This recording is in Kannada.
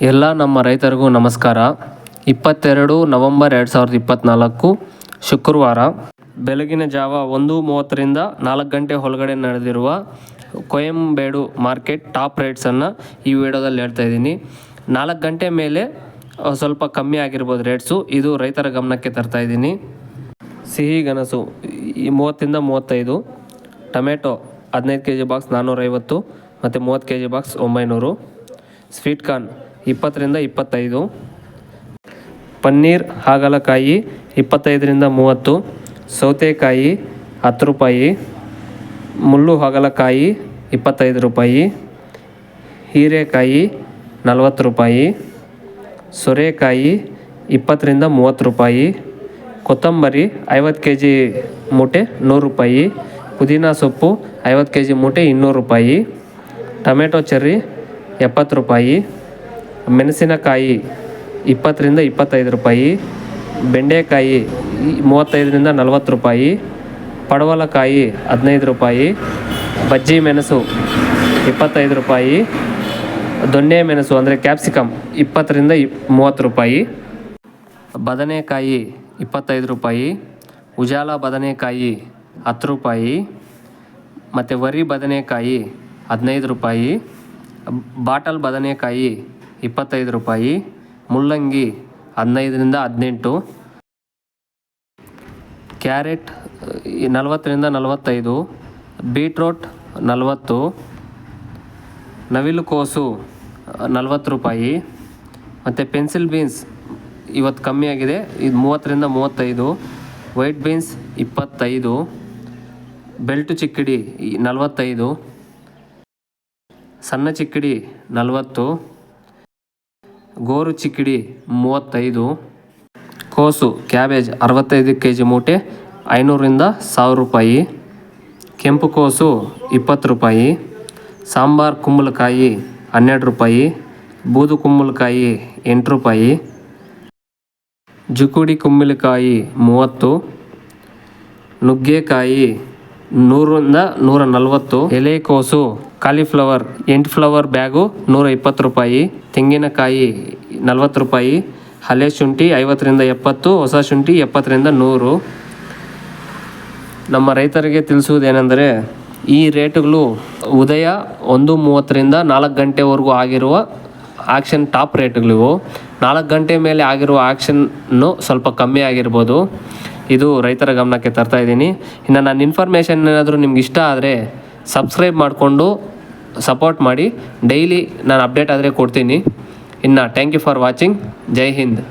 ಎಲ್ಲ ನಮ್ಮ ರೈತರಿಗೂ ನಮಸ್ಕಾರ. 22 ನವೆಂಬರ್ 2024 ಶುಕ್ರವಾರ ಬೆಳಗಿನ ಜಾವ 1:30ರಿಂದ 4 ಗಂಟೆ ಒಳಗಡೆ ನಡೆದಿರುವ ಕೊಯಂಬೇಡು ಮಾರ್ಕೆಟ್ ಟಾಪ್ ರೇಟ್ಸನ್ನು ಈ ವಿಡಿಯೋದಲ್ಲಿ ಹೇಳ್ತಾ ಇದ್ದೀನಿ. 4 ಗಂಟೆ ಮೇಲೆ ಸ್ವಲ್ಪ ಕಮ್ಮಿ ಆಗಿರ್ಬೋದು ರೇಟ್ಸು. ಇದು ರೈತರ ಗಮನಕ್ಕೆ ತರ್ತಾ ಇದ್ದೀನಿ. ಸಿಹಿ ಗೆಣಸು 30ರಿಂದ 35, ಟೊಮೆಟೊ 15 kg ಬಾಕ್ಸ್ 450 ಮತ್ತು 30 kg ಬಾಕ್ಸ್ 900, ಸ್ವೀಟ್ ಕಾರ್ನ್ 20ರಿಂದ 25, ಪನ್ನೀರ್ ಹಾಗಲಕಾಯಿ 25ರಿಂದ 30, ಸೌತೆಕಾಯಿ 10 ರೂಪಾಯಿ, ಮುಳ್ಳು ಹಾಗಲಕಾಯಿ 25 ರೂಪಾಯಿ, ಹೀರೆಕಾಯಿ 40 ರೂಪಾಯಿ, ಸೋರೆಕಾಯಿ 20ರಿಂದ 30 ರೂಪಾಯಿ, ಕೊತ್ತಂಬರಿ 50 kg ಮೂಟೆ 100 ರೂಪಾಯಿ, ಪುದೀನ ಸೊಪ್ಪು 50 kg ಮೂಟೆ 200 ರೂಪಾಯಿ, ಟೊಮೆಟೊ ಚೆರ್ರಿ 70 ರೂಪಾಯಿ, ಮೆಣಸಿನಕಾಯಿ 20ರಿಂದ 25 ರೂಪಾಯಿ, ಬೆಂಡೆಕಾಯಿ 35ರಿಂದ 40 ರೂಪಾಯಿ, ಪಡವಲಕಾಯಿ 15 ರೂಪಾಯಿ, ಬಜ್ಜಿ ಮೆಣಸು 25 ರೂಪಾಯಿ, ದೊಣ್ಣೆ ಮೆಣಸು ಅಂದರೆ ಕ್ಯಾಪ್ಸಿಕಮ್ 20ರಿಂದ 30 ರೂಪಾಯಿ, ಬದನೆಕಾಯಿ 25 ರೂಪಾಯಿ, ಉಜಾಲ ಬದನೆಕಾಯಿ 10 ರೂಪಾಯಿ, ಮತ್ತು ವರಿ ಬದನೆಕಾಯಿ 15 ರೂಪಾಯಿ, ಬಾಟಲ್ ಬದನೆಕಾಯಿ 25 ರೂಪಾಯಿ, ಮುಲ್ಲಂಗಿ 15ರಿಂದ 18, ಕ್ಯಾರೆಟ್ 40ರಿಂದ 45, ಬೀಟ್ರೋಟ್ 40, ನವಿಲುಕೋಸು 40 ರೂಪಾಯಿ, ಮತ್ತು ಪೆನ್ಸಿಲ್ ಬೀನ್ಸ್ ಇವತ್ತು ಕಮ್ಮಿ ಆಗಿದೆ, ಇದು 30ರಿಂದ 35, ವೈಟ್ ಬೀನ್ಸ್ 25, ಬೆಲ್ಟು ಚಿಕ್ಕಡಿ 45, ಸಣ್ಣ ಚಿಕ್ಕಡಿ 40, ಗೋರು ಚಿಕ್ಕಡಿ 35, ಕೋಸು ಕ್ಯಾಬೇಜ್ 65 kg ಮೂಟೆ 500ರಿಂದ 1000 ರೂಪಾಯಿ, ಕೆಂಪು ಕೋಸು 20 ರೂಪಾಯಿ, ಸಾಂಬಾರ್ ಕುಂಬಳಕಾಯಿ 12 ರೂಪಾಯಿ, ಬೂದು ಕುಂಬಳಕಾಯಿ 8 ರೂಪಾಯಿ, ಜುಕುಡಿ ಕುಂಬಳಕಾಯಿ 30, ನುಗ್ಗೆಕಾಯಿ 100ರಿಂದ 140, ಎಲೆಕೋಸು ಕಾಲಿಫ್ಲವರ್ 8 ಫ್ಲವರ್ ಬ್ಯಾಗು 120 ರೂಪಾಯಿ, ತೆಂಗಿನಕಾಯಿ 40 ರೂಪಾಯಿ, ಹಳೆ ಶುಂಠಿ 50ರಿಂದ 70, ಹೊಸ ಶುಂಠಿ 70ರಿಂದ 100. ನಮ್ಮ ರೈತರಿಗೆ ತಿಳಿಸುವುದೇನೆಂದರೆ ಈ ರೇಟುಗಳು ಉದಯ 1:30ರಿಂದ 4 ಗಂಟೆವರೆಗೂ ಆಗಿರುವ ಆಕ್ಷನ್ ಟಾಪ್ ರೇಟ್ಗಳಿವು. 4 ಗಂಟೆ ಮೇಲೆ ಆಗಿರುವ ಆಕ್ಷನ್ನು ಸ್ವಲ್ಪ ಕಮ್ಮಿ ಆಗಿರ್ಬೋದು. ಇದು ರೈತರ ಗಮನಕ್ಕೆ ತರ್ತಾ ಇದ್ದೀನಿ. ಇನ್ನು ನನ್ನ ಇನ್ಫಾರ್ಮೇಷನ್ ಏನಾದರೂ ನಿಮ್ಗೆ ಇಷ್ಟ ಆದರೆ ಸಬ್ಸ್ಕ್ರೈಬ್ ಮಾಡಿಕೊಂಡು ಸಪೋರ್ಟ್ ಮಾಡಿ. ಡೈಲಿ ನಾನು ಅಪ್ಡೇಟ್ ಆದರೆ ಕೊಡ್ತೀನಿ. ಇನ್ನು ಥ್ಯಾಂಕ್ ಯು ಫಾರ್ ವಾಚಿಂಗ್. ಜೈ ಹಿಂದ್.